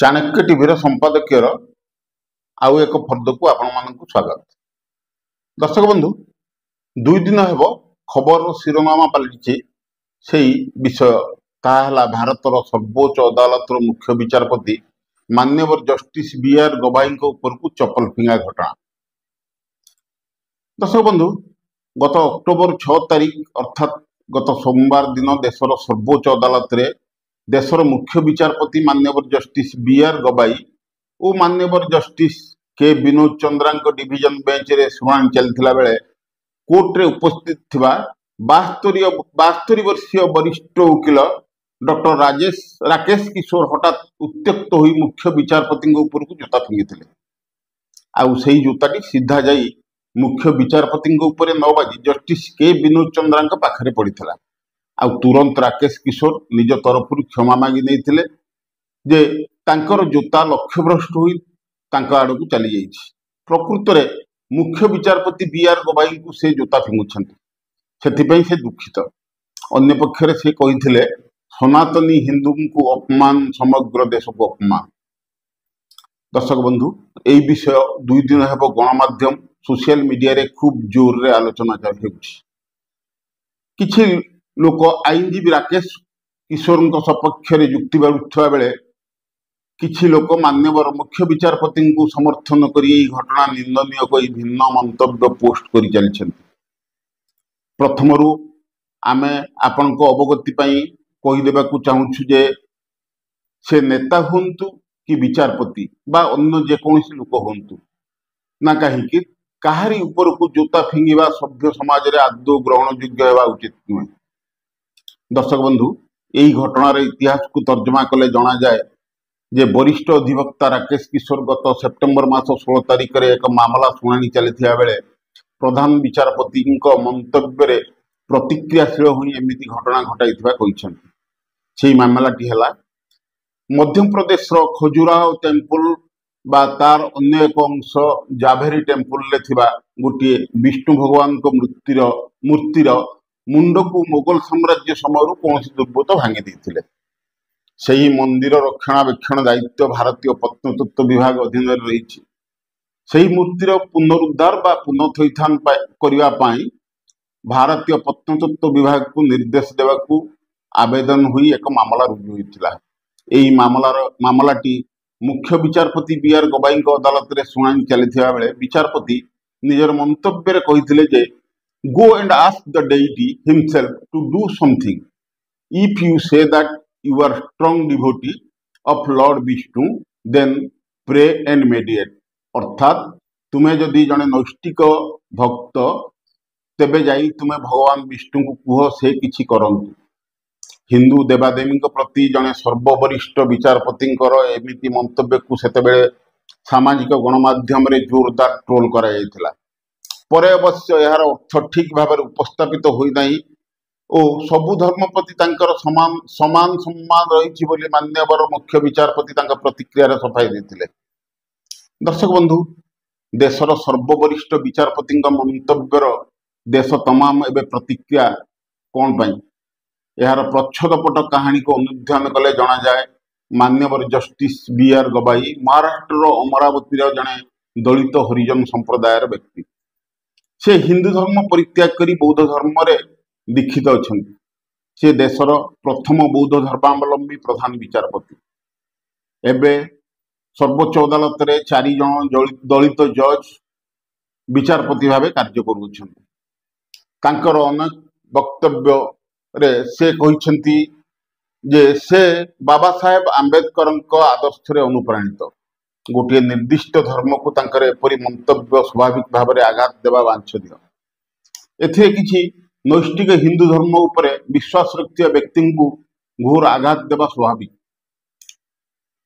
Chanakya TV संपादकीय आउ एक फर्द को आपण मानक स्वागत। दर्शक बंधु, 2 दिन हेब खबर शिरोनामा पलटि से विषय ताहला भारतर सर्वोच्च अदालत मुख्य विचारपति माननीय जस्टिस बी.आर. गवाई ऊपर को चपल फिंगा घटना। दर्शक बंधु, गत अक्टोबर 6 तारीख अर्थात गत सोमवार दिन देशर सर्वोच्च अदालत रे देशर मुख्य विचारपति माननीय जस्टिस बी.आर. गवाई और माननीय जस्टिस के विनोद चंद्रा डिविजन बेंच रे शुणाणी चलता बेले कोर्ट रे उपस्थित थिबा 72 वर्षीय वरिष्ठ वकिल डॉक्टर राकेश किशोर हठात उत्त्यक्त हुई मुख्य विचारपति ऊपर को जूता फिंगी आउ से जूताटी सीधा जाई मुख्य विचारपति ऊपर न बाजी जस्टिस के विनोद चंद्रा पाखरे पड़ता। आउ तुरंत राकेश किशोर निज तरफ क्षमा मागी नहीं जे तांकर जूता लक्ष्यभ्रष्ट हुई आड़ को चली जाइए। प्रकृत में मुख्य विचारपति बी.आर. गवाई को से जूता फिंगुंट से दुखित। अन्य पक्षरे से कही सनातनी हिंदू को अपमान समग्र देश को अपमान। दर्शक बंधु, यही विषय 2 दिन हेब गणमाध्यम सोशल मीडिया रे खूब जोर रे आलोचना किछि लोक आईनजीवी राकेश किशोर सपक्ष युक्ति बाढ़ुवा बेले किछि लोक मान्यवर मुख्य विचारपति को समर्थन करी घटना निंदनीय कोई भिन्न मंतव्य पोस्ट कर चलते। प्रथमरु आमे आपण को अवगति कहीदेवा चाहूँ जे से नेता हूँ कि विचारपति बा अन्य जेकोसी लोक हूँ ना कहीं काहारी ऊपर को जूता फिंगा सभ्य समाज रे आदौ ग्रहण योग्य होगा उचित नुहे। दर्शक बंधु, यही घटनार इतिहास को तर्जमा कले जना जाए जे वरिष्ठ अधिवक्ता राकेश किशोर गत सेप्टेम्बर मास 16 तारिख में एक मामला शुणाणी चलता बेले प्रधान विचारपति मंतव्य प्रतिक्रियाशील हुई एमती घटना घटाई मामलाटी है मध्य प्रदेश खजुराहो टेम्पल बा तार अन्य एक अंश जाभेरी टेम्पल रे थिबा गोटे विष्णु भगवान को मूर्तिर मुंड को मोगल साम्राज्य समय कौन दुर्बृत्त भांगी देते। सही मंदिर रक्षणाबेक्षण दायित्व भारतीय प्रत्नतत्व विभाग अधीन रही मूर्तिर पुनरुद्धार बा पुनर्थैथान करने भारतीय प्रत्नतत्व विभाग को निर्देश देवाकू आवेदन हुई एक मामला रुजु होता। यही मामलाटी मुख्य विचारपति बी.आर. गवाई अदालत रे शुणाणी चलता बेले विचारपति निजर मंतव्य कही जे go and ask the deity himself to do something if you say that you are strong devotee of Lord Vishnu then pray and meditate. अर्थात तुम्हें जदि जने नैष्टिक भक्त तेबे जाई तुम्हें भगवान विष्णु को कुह से किछि करंतु। हिंदू देवादेवी प्रति जने सर्ववरिष्ठ विचारपति एमती मंतव्य को सेतेबेले सामाजिक गणमाध्यम रे जोरदार ट्रोल करा जायतिला। परे अवश्य यार अर्थ ठीक भाव उपस्थापित होई नाही ओ सबु धर्म प्रति तांकर समान सम्मान रही बोली मान्यवर मुख्य विचारपति तांका प्रतिक्रिया सफाई देथिले। दर्शक बंधु, देशर सर्ववरिष्ठ विचारपति मंतव्यर देश तमाम एवं प्रतिक्रिया कौन पाई यार प्रच्छदपट कहानी को अनुध्यान कले जना जाए मान्यवर जस्टिस बी.आर. गवाई महाराष्ट्र अमरावती जड़े दलित हरिजन संप्रदायर व्यक्ति। से हिंदू धर्म परित्याग करी बौद्ध धर्म रे दीक्षित अच्छा। से देशर प्रथम बौद्ध धर्मावलंबी प्रधान विचारपति। एबे सर्वोच्च अदालत रे 4 जन दलित जज विचारपति भाव कार्य कर अनेक वक्तव्य रे से कहिसेंती जे से बाबा साहेब आंबेडकर आदर्श रे अनुप्राणित गोटे निर्दिष्ट धर्म को तांकर एपरी मंतव्य स्वाभाविक भाव में आघात देवा वांछनीय। एथे किछि नैष्टिक हिंदू धर्म उपरे विश्वास रखुवा व्यक्ति को घोर आघात देवा स्वाभाविक।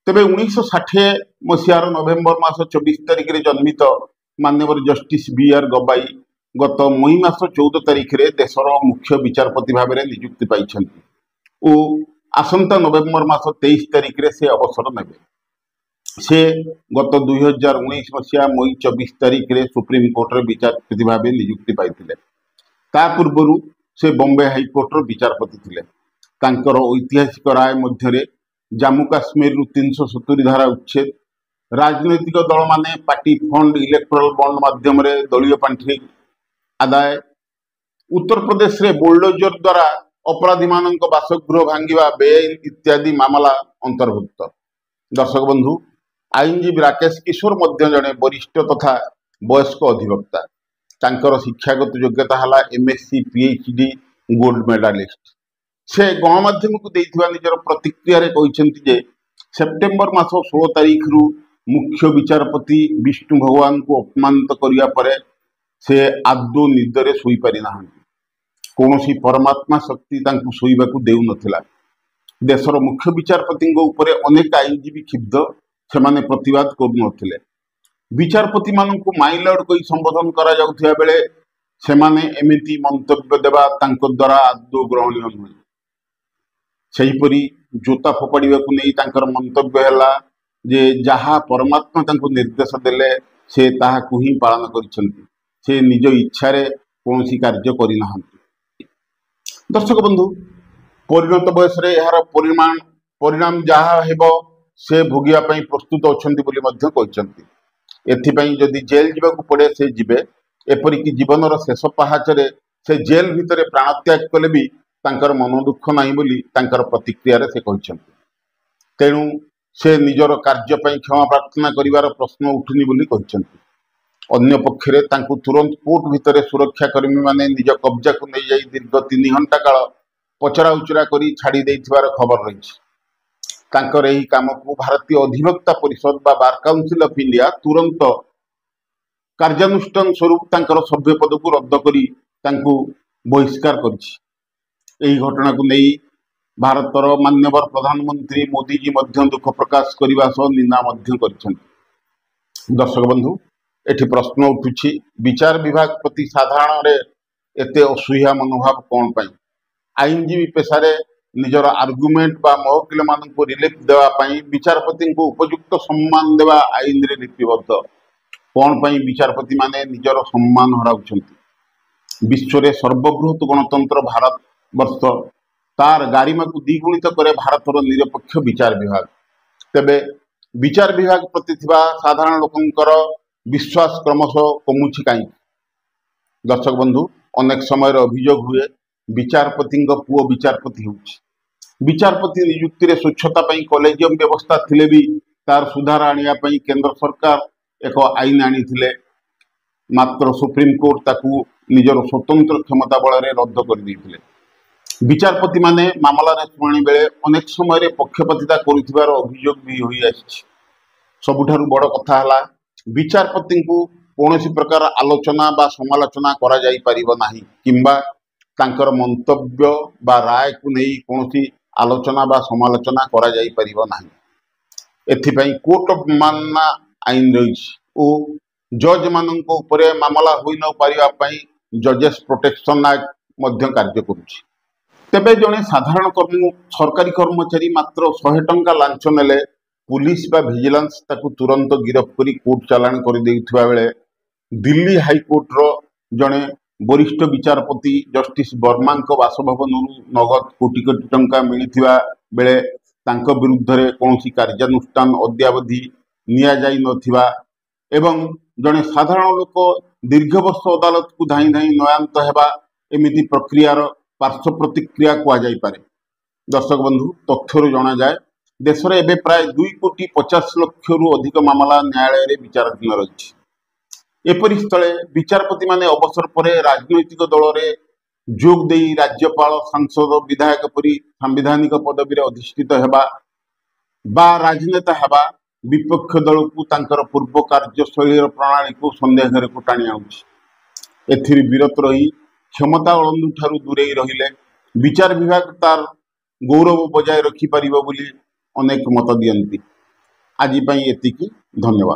तेबे 1960 मसीहार नवेम्बर मास 24 तारिख में जन्मित माननीय जस्टिस बी.आर. गवाई गत मई मास 14 तारिख में देशर मुख्य विचारपति भाव में नियुक्ति पाई आसंता नवेम्बर मास 23 तारिख में से अवसर नेबे। से गत 2019 मसीहा मई 24 तारिख में सुप्रीम कोर्ट रे विचारपति भाव नियुक्ति पाई पूर्व से बॉम्बे हाईकोर्ट विचारपति थे। ऐतिहासिक राय मध्य जम्मू काश्मीर 370 धारा उच्छेद, राजनैतिक दल माने पार्टी फंड इलेक्टोरल बॉन्ड माध्यम दलीय पांठि आदाय, उत्तर प्रदेश रे बुलडोजर द्वारा अपराधी मान बासगृह भांगा बेआईन इत्यादि मामला अंतर्भुक्त। दर्शक बंधु, आईनजीवी राकेश किशोर मध्य जड़े वरिष्ठ तथा वयस्क अधिवक्ता। तांकर शिक्षागत योग्यता है एमएससी पीएचडी गोल्ड मेडालिस्ट। से गणमाध्यम को देइथिबा निजर प्रतिक्रिया रे कहिसेंति जे सेप्टेम्बर मास 16 तारीख रु मुख्य विचारपति विष्णु भगवान को अपमानित करिया परे से आदौ निदरे सोई पारि नाहंती। कौनसी परमात्मा शक्ति तांकु सोईबाकू देउ नथिला। देशर मुख्य विचारपति उपरे अनेक आईनजीवी क्षिब्ध, सेमाने प्रतिवाद करुनथिले। विचारपति मानकु माई लॉर्ड कहि संबोधन करा जाउथिया बेले सेमाने एमिति मंतव्य देबा तांको द्वारा आदौ ग्रहणीय नुहे। सेहिपरि जोता फोपाड़िबाकू नै तांकर मंतव्य हैला जे जहा परमात्मा तांको निर्देश देले से ताहाकू ही पालन करिसेंति। से निज इच्छा रे कोनोसी कार्य करि नाहंती। दर्शक बंधु, परिणत बयस रे यार परिणाम जहा हेबो से भोगिया पई प्रस्तुत अछंती बोली मध्य कहिसेंति। एथिपई जदि जेल जीवाकू पड़े से जीवे, एपरिक जीवनर शेष पहाचरे से जेल भितर प्राणत्याग कले भी तांकर मन दुख नाही बोली तांकर प्रतिक्रिया रे से कहिसेंति। तेणु से निजर कार्य पई क्षमा प्रार्थना करिवार प्रश्न उठुनी बोली कहिसेंति। अन्य पक्षरे तांकु तुरंत कोर्ट भितर सुरक्षाकर्मी माने निज कब्जा को नहीं जाई दीर्घ 3 घंटा काल पचरा उचरा करी छाड़ी देथिबार खबर रही। तांकर एही काम को भारतीय अधिवक्ता परिषद बा बार काउंसिल ऑफ इंडिया तुरंत कार्यानुष्ठान स्वरूप तांकर सभ्य पद को रद्द करी तांकु बहिष्कार करिछि। एही घटना को नहीं भारतर मान्यवर प्रधानमंत्री मोदी जी मध्य दुख प्रकाश करने सह निंदा मध्य करिसेंति। दर्शक बंधु, एठी प्रश्न उठुछि, विचार विभाग प्रति साधारण रे एते असुया मनोभाव कौन पाई? आईनजीवी पेशारे निजर आर्गुमेंट बा महकिल मान को रिलीफ देवा पाई विचारपति को उपयुक्त सम्मान देवा आईन रे लिपिबद्ध। कौन पाई विचारपति माने निजर सम्मान हराउछंती? विश्व रे सर्वबृहत गणतंत्र भारत वर्ष तार गारिमा को द्विगुणित करे भारतर निरपेक्ष विचार विभाग। तेबे विचार विभाग प्रति थिबा साधारण लोकंकर विश्वास क्रमशः कमुछि काई? दर्शक बंधु, अनेक समय अभियोग हुए विचारपति पुओ विचारपति होउछि। विचारपति नियुक्ति रे स्वच्छता पई कॉलेजियम व्यवस्था थिले भी तार सुधार आनिया पई केंद्र सरकार एक आईन आनीथिले, मात्र सुप्रीम कोर्ट ताकू निजर स्वतंत्र क्षमता बल रे रद्द कर दैथिले। विचारपति माने मामला रे शुणाणी बेले अनेक समय रे पक्षपातिता करुथिबार अभियोग भी होई आछि। सबुठारु बड़ कथा हला विचारपति को कौनसी प्रकार आलोचना बा समालोचना करा जाई परिबो नाही, किंबा तांकर मंतव्य बा राय को नहीं कौनसी आलोचना बा समालोचना करा जाई परिबो नाही। एथिपई कोर्ट ऑफ मानना आईन रही ओ जज माननको उपरे मामला होई न पारिबा पई जजेस प्रोटेक्शन एक्ट मध्य कार्य करुछि। तेबे जने साधारण सरकारी कर्मचारी मात्र 100 टंका लांच नेले पुलिस बा विजिलेंस ताकू तुरंत गिरफ करी कोर्ट चालान कर देउथिबा बेले दिल्ली हाईकोर्ट रो जने वरिष्ठ विचारपति जस्टिस वर्मा बासभवन नगद कोटी कोटी टंका मिलिथिबा बेले तांको विरुद्ध रे कोनोसी कार्यानुष्ठान अद्यावधि निया जाई नथिबा एवं जने साधारण लोक दीर्घ वर्ष अदालत को धाई धाई नयांत हेबा एमिति प्रक्रियार पार्श्व प्रतिक्रिया कुआ जाई पारे। दर्शक बंधु, तथ्यरु जना जाए देश में एवं प्राय 2,50,00,000 रु अधिक मामला न्यायालय रे विचाराधीन रही। एपरि स्थले विचारपति माने अवसर पर राजनैतिक दल रे जोग देई राज्यपाल सांसद विधायक परि सांविधानिक पदवी रे अधिष्ठित हेबा बा राजनेता हेबा विपक्ष दल को तांकर पूर्व कार्यशैली प्रणाली को संदेह रे टाणी आउछि। एथिरि विरत रही क्षमता अलंदु ठारू दूरे रहिले विचार विभाग तार गौरव बजाय रखि परिबो बोली अनेक मत दियंती। आज एतिकी, धन्यवाद।